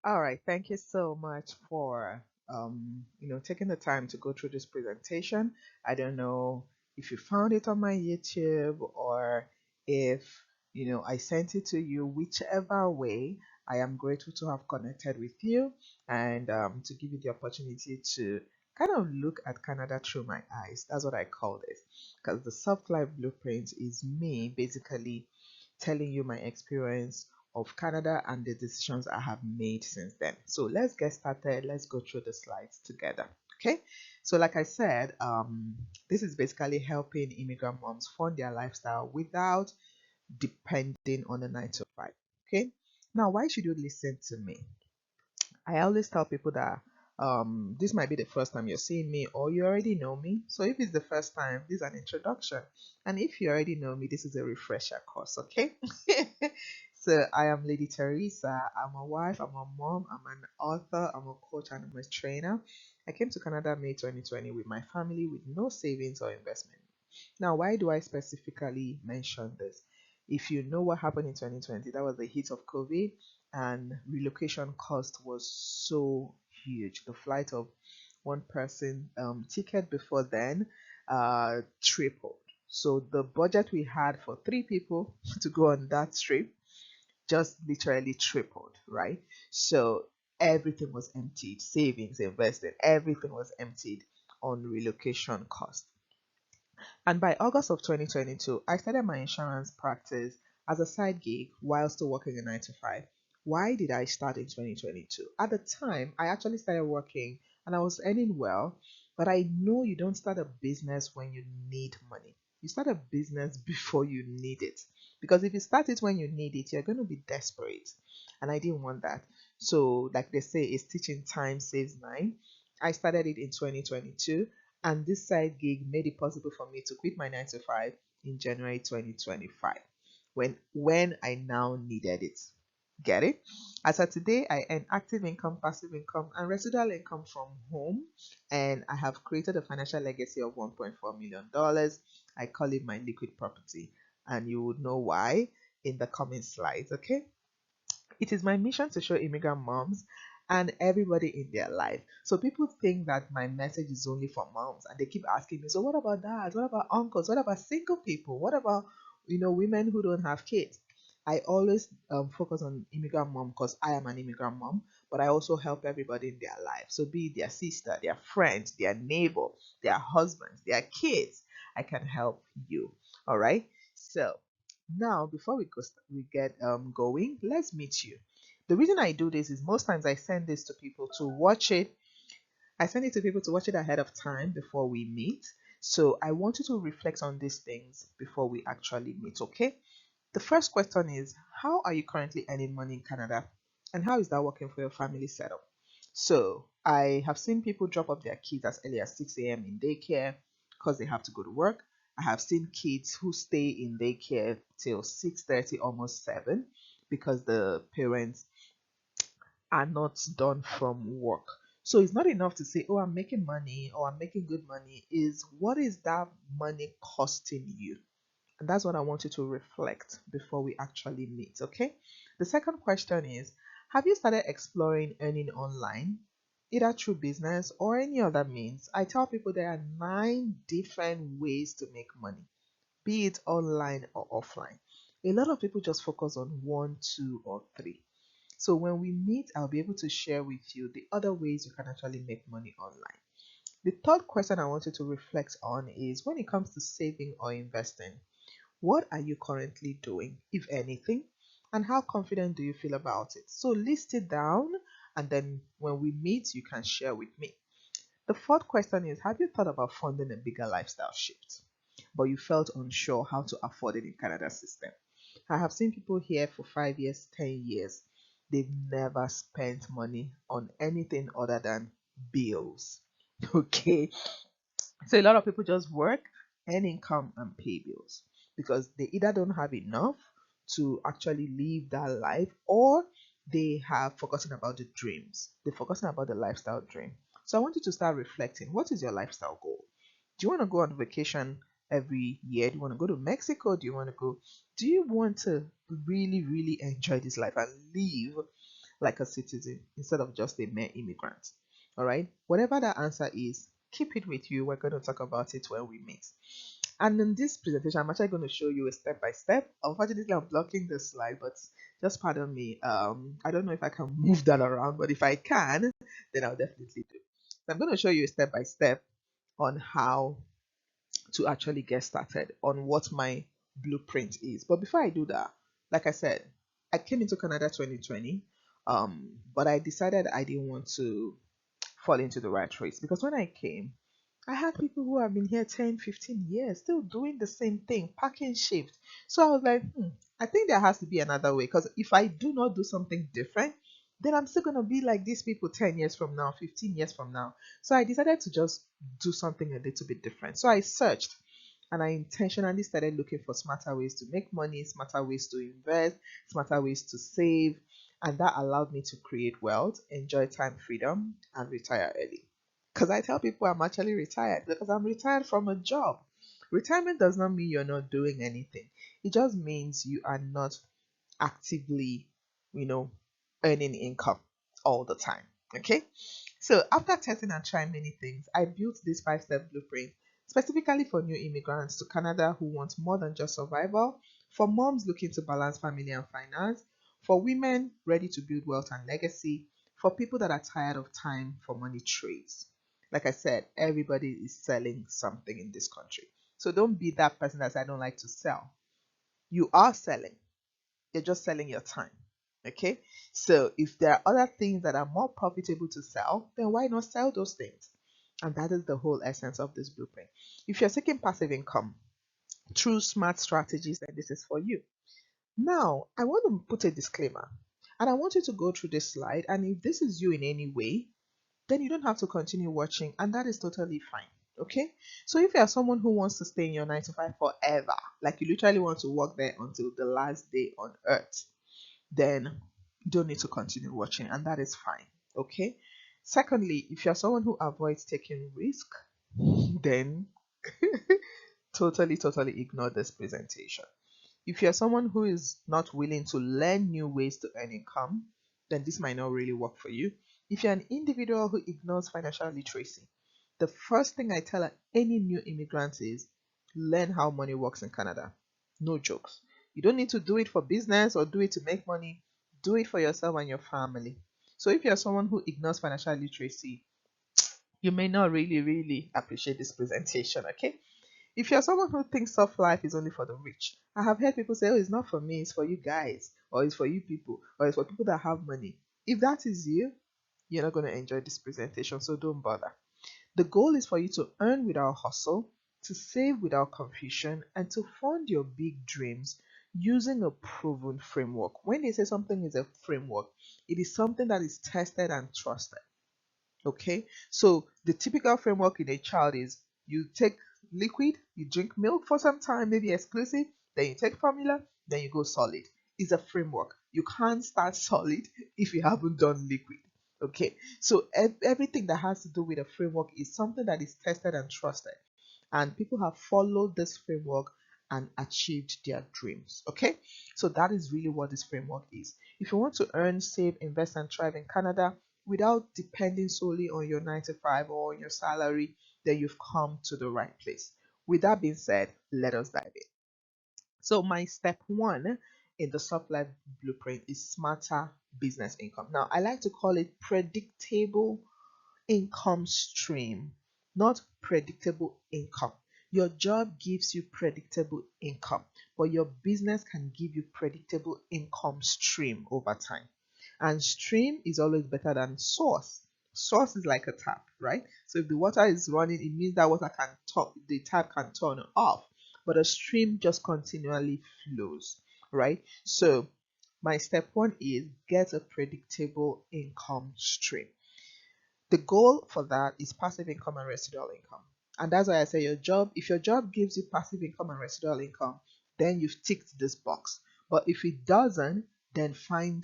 All right, thank you so much for taking the time to go through this presentation. I don't know if you found it on my YouTube or if I sent it to you. Whichever way, I am grateful to have connected with you and to give you the opportunity to kind of look at Canada through my eyes. That's what I call this, because the soft life blueprint is me basically telling you my experience of Canada and the decisions I have made since then. So let's get started. Let's go through the slides together. Okay. So, like I said, this is basically helping immigrant moms fund their lifestyle without depending on a 9 to 5. Okay. Now, why should you listen to me? I always tell people that this might be the first time you're seeing me or you already know me. So if it's the first time, this is an introduction. And if you already know me, this is a refresher course, okay? So I am Lady Teresa. I'm a wife, I'm a mom, I'm an author, I'm a coach, and I'm a trainer. I came to Canada May 2020 with my family with no savings or investment. Now, why do I specifically mention this? If you know what happened in 2020, that was the heat of COVID, and relocation cost was so huge. The flight of one person ticket before then tripled. So the budget we had for 3 people to go on that trip just literally tripled, right? So everything was emptied, savings, invested, everything was emptied on relocation cost. And by August of 2022, I started my insurance practice as a side gig while still working a 9 to 5. Why did I start in 2022? At the time, I actually started working and I was earning well, but I know you don't start a business when you need money. You start a business before you need it. Because if you start it when you need it, you're going to be desperate. And I didn't want that. So, like they say, it's teaching time saves nine. I started it in 2022, and this side gig made it possible for me to quit my 9 to 5 in January 2025 when I now needed it. Get it? As of today, I earn active income, passive income, and residual income from home, and I have created a financial legacy of $1.4 million. I call it my liquid property, and you would know why in the coming slides, okay? It is my mission to show immigrant moms and everybody in their life. So people think that my message is only for moms, and they keep asking me, so what about dads? What about uncles? What about single people? What about women who don't have kids? I always focus on immigrant mom because I am an immigrant mom, but I also help everybody in their life. So be it their sister, their friend, their neighbor, their husbands, their kids, I can help you. All right. So now, before we get going, let's meet you. The reason I do this is most times I send this to people to watch it. I send it to people to watch it ahead of time before we meet. So I want you to reflect on these things before we actually meet, okay? The first question is, how are you currently earning money in Canada? And how is that working for your family setup? So I have seen people drop off their kids as early as 6 a.m. in daycare because they have to go to work. I have seen kids who stay in daycare till 6:30, almost 7, because the parents are not done from work. So it's not enough to say, oh, I'm making money or I'm making good money. Is what is that money costing you? And that's what I want you to reflect before we actually meet, okay? The second question is, have you started exploring earning online, either through business or any other means? I tell people there are 9 different ways to make money, be it online or offline. A lot of people just focus on one, two, or three. So when we meet, I'll be able to share with you the other ways you can actually make money online. The third question I want you to reflect on is, when it comes to saving or investing, what are you currently doing, if anything, and how confident do you feel about it? So list it down, and then when we meet, you can share with me. The fourth question is, have you thought about funding a bigger lifestyle shift, but you felt unsure how to afford it in Canada's system? I have seen people here for 5 years, 10 years. They've never spent money on anything other than bills. Okay, so a lot of people just work, earn income, and pay bills because they either don't have enough to actually live that life, or they have forgotten about the dreams. They've forgotten about the lifestyle dream. So I want you to start reflecting. What is your lifestyle goal? Do you want to go on vacation every year? Do you want to go to Mexico? Do you want to go? Do you want to really, really enjoy this life and live like a citizen instead of just a mere immigrant? All right. Whatever that answer is, keep it with you. We're going to talk about it when we meet. And in this presentation, I'm actually going to show you a step by step. Unfortunately, I'm blocking the slide, but just pardon me. I don't know if I can move that around, but if I can, then I'll definitely do. So I'm going to show you step by step on how to actually get started on what my blueprint is. But before I do that, like I said, I came into Canada 2020, but I decided I didn't want to fall into the rat race because when I came, I had people who have been here 10, 15 years still doing the same thing, packing shift. So I was like, I think there has to be another way because if I do not do something different, then I'm still going to be like these people 10 years from now, 15 years from now. So I decided to just do something a little bit different. So I searched and I intentionally started looking for smarter ways to make money, smarter ways to invest, smarter ways to save. And that allowed me to create wealth, enjoy time freedom, and retire early. Because I tell people I'm actually retired because I'm retired from a job. Retirement does not mean you're not doing anything, it just means you are not actively, you know, earning income all the time. Okay. So after testing and trying many things, I built this 5-step blueprint specifically for new immigrants to Canada who want more than just survival, for moms looking to balance family and finance, for women ready to build wealth and legacy, for people that are tired of time for money trades. Like I said, everybody is selling something in this country. So don't be that person that says, I don't like to sell. You are selling, you're just selling your time. Okay. So if there are other things that are more profitable to sell, then why not sell those things? And that is the whole essence of this blueprint. If you're seeking passive income through smart strategies, then this is for you. Now, I want to put a disclaimer and I want you to go through this slide. And if this is you in any way, then you don't have to continue watching, and that is totally fine. Okay. So if you are someone who wants to stay in your 9 to 5 forever, like you literally want to work there until the last day on earth, then you don't need to continue watching, and that is fine. Okay. Secondly, if you're someone who avoids taking risk, then totally ignore this presentation. If you're someone who is not willing to learn new ways to earn income, then this might not really work for you. If you're an individual who ignores financial literacy, the first thing I tell any new immigrant is learn how money works in Canada. No jokes. You don't need to do it for business or do it to make money. Do it for yourself and your family. So if you're someone who ignores financial literacy, you may not really appreciate this presentation, okay? If you're someone who thinks soft life is only for the rich, I have heard people say, oh, it's not for me, it's for you guys, or it's for you people, or it's for people that have money. If that is you, you're not going to enjoy this presentation, so don't bother. The goal is for you to earn without hustle, to save without confusion, and to fund your big dreams using a proven framework. When they say something is a framework, it is something that is tested and trusted. Okay, so the typical framework in a child is you take liquid, you drink milk for some time, maybe exclusive, then you take formula, then you go solid. It's a framework. You can't start solid if you haven't done liquid. Okay, so everything that has to do with a framework is something that is tested and trusted, and people have followed this framework and achieved their dreams. Okay, so that is really what this framework is. If you want to earn, save, invest, and thrive in Canada without depending solely on your 9 to 5 or on your salary, then you've come to the right place. With that being said, let us dive in. So, my step one in the soft life blueprint is smarter business income. Now, I like to call it predictable income stream, not predictable income. Your job gives you predictable income, but your business can give you predictable income stream over time. And stream is always better than source. Source is like a tap, right? So if the water is running, it means that water can turn, the tap can turn off, but a stream just continually flows, right? So my step one is get a predictable income stream. The goal for that is passive income and residual income. And that's why I say your job, if your job gives you passive income and residual income, then you've ticked this box. But if it doesn't, then find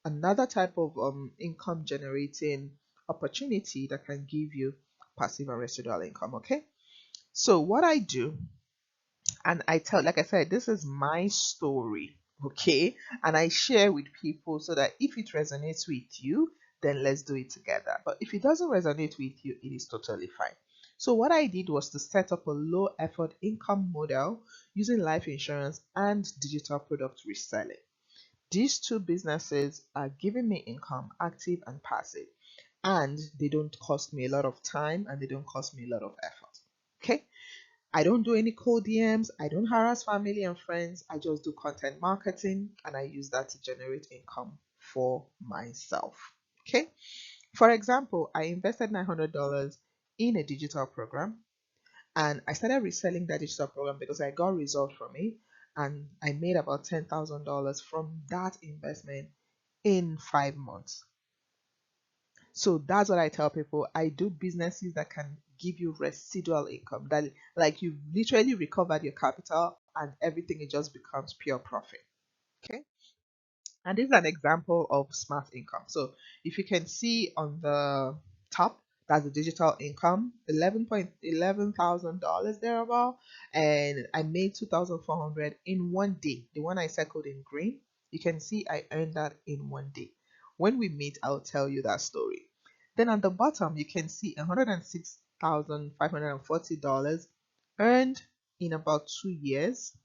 another type of income generating opportunity that can give you passive and residual income. Okay. So what I do, and I tell, like I said, this is my story. Okay, and I share with people so that if it resonates with you, then let's do it together. But if it doesn't resonate with you, it is totally fine. So what I did was to set up a low effort income model using life insurance and digital product reselling. These two businesses are giving me income, active and passive, and they don't cost me a lot of time and they don't cost me a lot of effort. Okay, I don't do any cold DMs. I don't harass family and friends. I just do content marketing and I use that to generate income for myself. Okay. For example, I invested $900 in a digital program and I started reselling that digital program because I got results from it and I made about $10,000 from that investment in 5 months. So that's what I tell people. I do businesses that can give you residual income, that like you literally recovered your capital and everything it just becomes pure profit. Okay. And this is an example of smart income. So if you can see on the top, that's the digital income, $11,000 thereabout. And I made 2,400 in one day. The one I circled in green, you can see I earned that in one day. When we meet, I'll tell you that story. Then at the bottom, you can see $106,540 earned in about 2 years.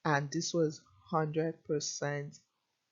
And this was 100%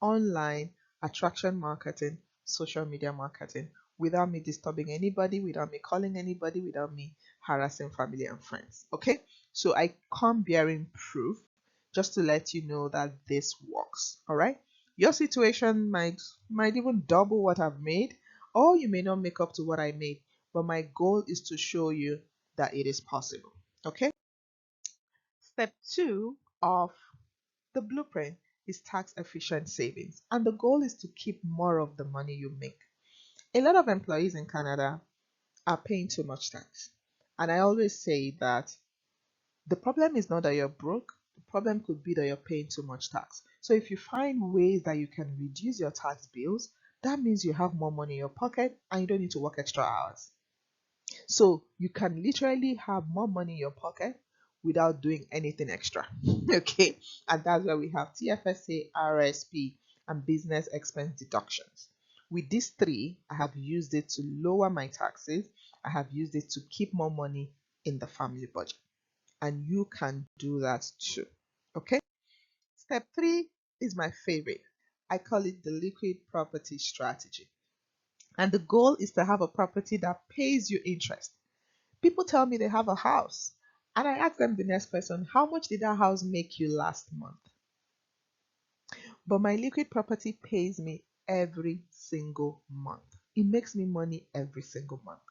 online attraction marketing, social media marketing, without me disturbing anybody, without me calling anybody, without me harassing family and friends. Okay, so I come bearing proof just to let you know that this works. All right, your situation might even double what I've made, or you may not make up to what I made, but my goal is to show you that it is possible. Okay, step two of the blueprint is tax efficient savings, and the goal is to keep more of the money you make. A lot of employees in Canada are paying too much tax. And I always say that the problem is not that you're broke, the problem could be that you're paying too much tax. So if you find ways that you can reduce your tax bills, that means you have more money in your pocket and you don't need to work extra hours. So you can literally have more money in your pocket without doing anything extra. Okay. And that's where we have TFSA, RRSP, and business expense deductions. With these three, I have used it to lower my taxes. I have used it to keep more money in the family budget. And you can do that too. Okay. Step three is my favorite. I call it the liquid property strategy. And the goal is to have a property that pays you interest. People tell me they have a house, and I ask them the next question, how much did that house make you last month? But my liquid property pays me every single month. It makes me money every single month.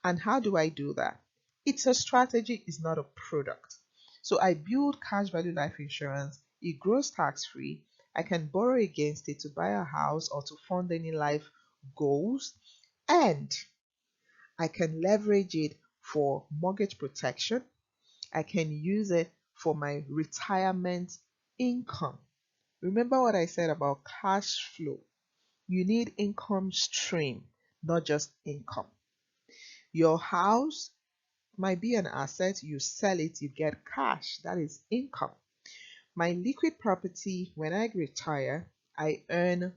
And how do I do that? It's a strategy, it's not a product. So I build cash value life insurance, it grows tax free. I can borrow against it to buy a house or to fund any life goals, and I can leverage it for mortgage protection. I can use it for my retirement income. Remember what I said about cash flow. You need income stream, not just income. Your house might be an asset, you sell it, you get cash. That is income. My liquid property, when I retire, I earn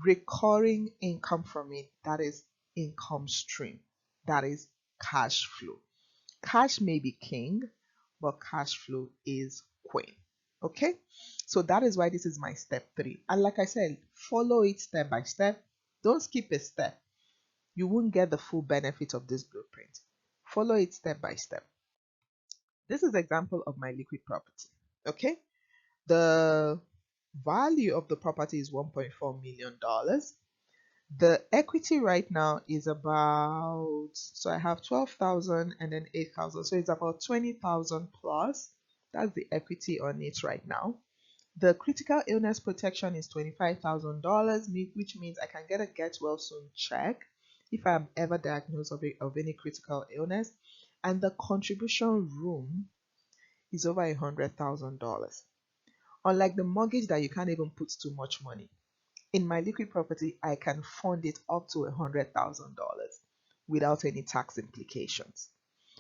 recurring income from it. That is income stream. That is cash flow. Cash may be king, but cash flow is queen. Okay, so that is why this is my step three. And like I said, follow it step by step. Don't skip a step. You won't get the full benefit of this blueprint. Follow it step by step. This is example of my liquid property. Okay, the value of the property is $1.4 million. The equity right now is about, so I have 12,000 and then 8,000. So it's about 20,000 plus. That's the equity on it right now. The critical illness protection is $25,000, which means I can get a get well soon check if I'm ever diagnosed of any critical illness. And the contribution room is over $100,000. Unlike the mortgage that you can't even put too much money. In my liquid property, I can fund it up to $100,000 without any tax implications.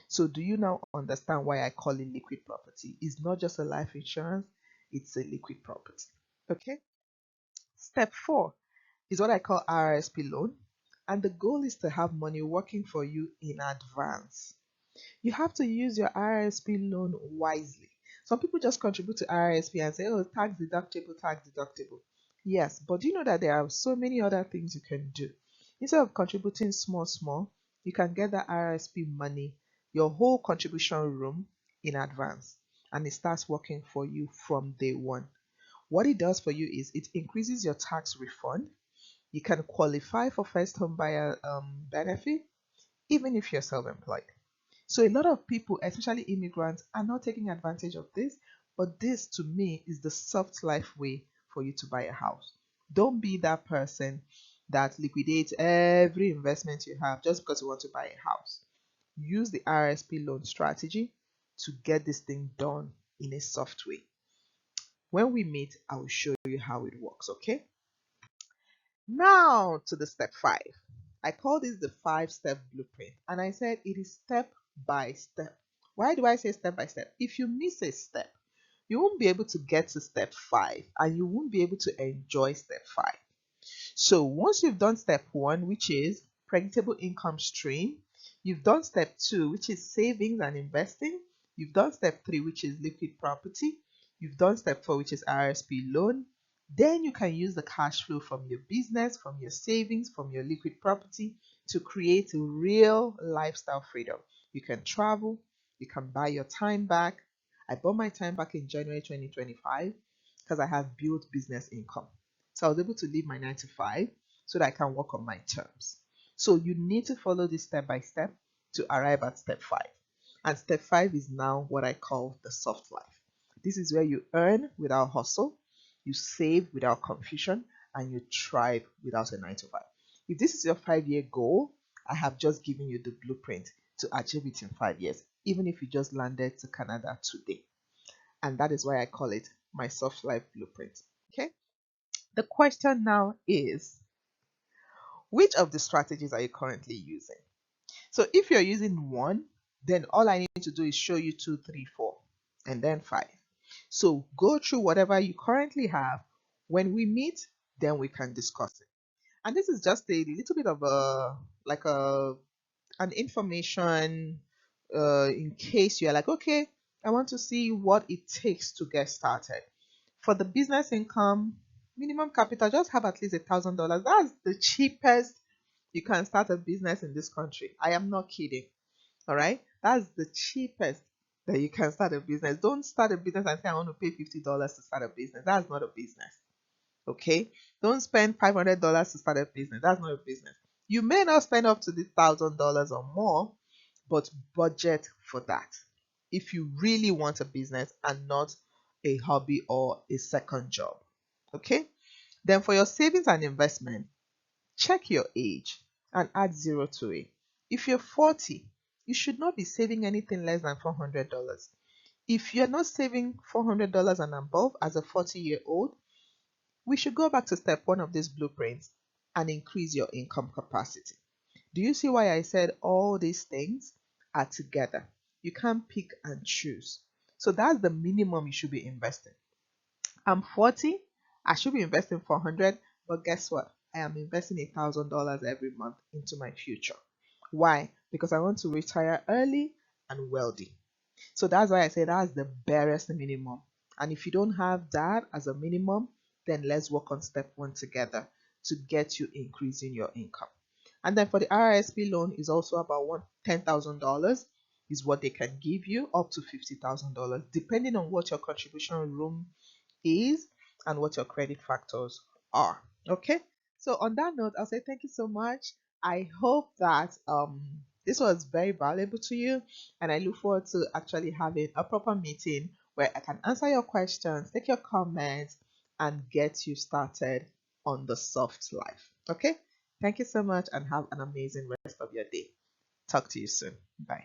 So, do you now understand why I call it liquid property? It's not just a life insurance, it's a liquid property. Okay. Step 4 is what I call RRSP loan. And the goal is to have money working for you in advance. You have to use your RRSP loan wisely. Some people just contribute to RRSP and say, oh, tax deductible, tax deductible. Yes, but do you know that there are so many other things you can do? Instead of contributing small, small, you can get the RRSP money, your whole contribution room in advance, and it starts working for you from day one. What it does for you is it increases your tax refund. You can qualify for first home buyer benefit even if you're self-employed. So a lot of people, especially immigrants, are not taking advantage of this, but this to me is the soft life way for you to buy a house. Don't be that person that liquidates every investment you have just because you want to buy a house. Use the RSP loan strategy to get this thing done in a soft way. When we meet, I will show you how it works, okay? Now to the step 5. I call this the 5-step blueprint, and I said it is step by step. Why do I say step by step? If you miss a step, you won't be able to get to step 5 and you won't be able to enjoy step 5. So once you've done step 1, which is predictable income stream, you've done step 2, which is savings and investing, you've done step 3, which is liquid property, you've done step 4, which is RSP loan, then you can use the cash flow from your business, from your savings, from your liquid property to create a real lifestyle freedom. You can travel, you can buy your time back. I bought my time back in January 2025 because I have built business income. So I was able to leave my 9 to 5 so that I can work on my terms. So you need to follow this step by step to arrive at step 5. And step 5 is now what I call the soft life. This is where you earn without hustle, you save without confusion, and you thrive without a 9 to 5. If this is your 5-year goal, I have just given you the blueprint to achieve it in 5 years, even if you just landed to Canada today. And that is why I call it my soft life blueprint. Okay. The question now is, which of the strategies are you currently using? So if you're using one, then all I need to do is show you 2, 3, 4, and then 5. So go through whatever you currently have. When we meet, then we can discuss it. And this is just a little bit of a like a an information in case you're like, okay, I want to see what it takes to get started. For the business income, minimum capital, just have at least $1,000. That's the cheapest you can start a business in this country. I am not kidding. All right. That's the cheapest that you can start a business. Don't start a business and say, I want to pay $50 to start a business. That's not a business. Okay. Don't spend $500 to start a business. That's not a business. You may not spend up to the $1,000 or more, but budget for that if you really want a business and not a hobby or a second job. Okay. Then for your savings and investment, check your age and add 0 to it. If you're 40, you should not be saving anything less than $400. If you're not saving $400 and above as a 40-year-old, we should go back to step 1 of this blueprint and increase your income capacity. Do you see why I said all these things are together? You can't pick and choose. So that's the minimum you should be investing. I'm 40, I should be investing 400, but guess what? I am investing $1,000 every month into my future. Why? Because I want to retire early and wealthy. So that's why I say that's the barest minimum. And if you don't have that as a minimum, then let's work on step 1 together to get you increasing your income. And then for the RRSP loan is also about $10,000 is what they can give you, up to $50,000, depending on what your contribution room is and what your credit factors are. Okay. So on that note, I'll say thank you so much. I hope that this was very valuable to you, and I look forward to actually having a proper meeting where I can answer your questions, take your comments, and get you started on the soft life. Okay. Thank you so much and have an amazing rest of your day. Talk to you soon. Bye.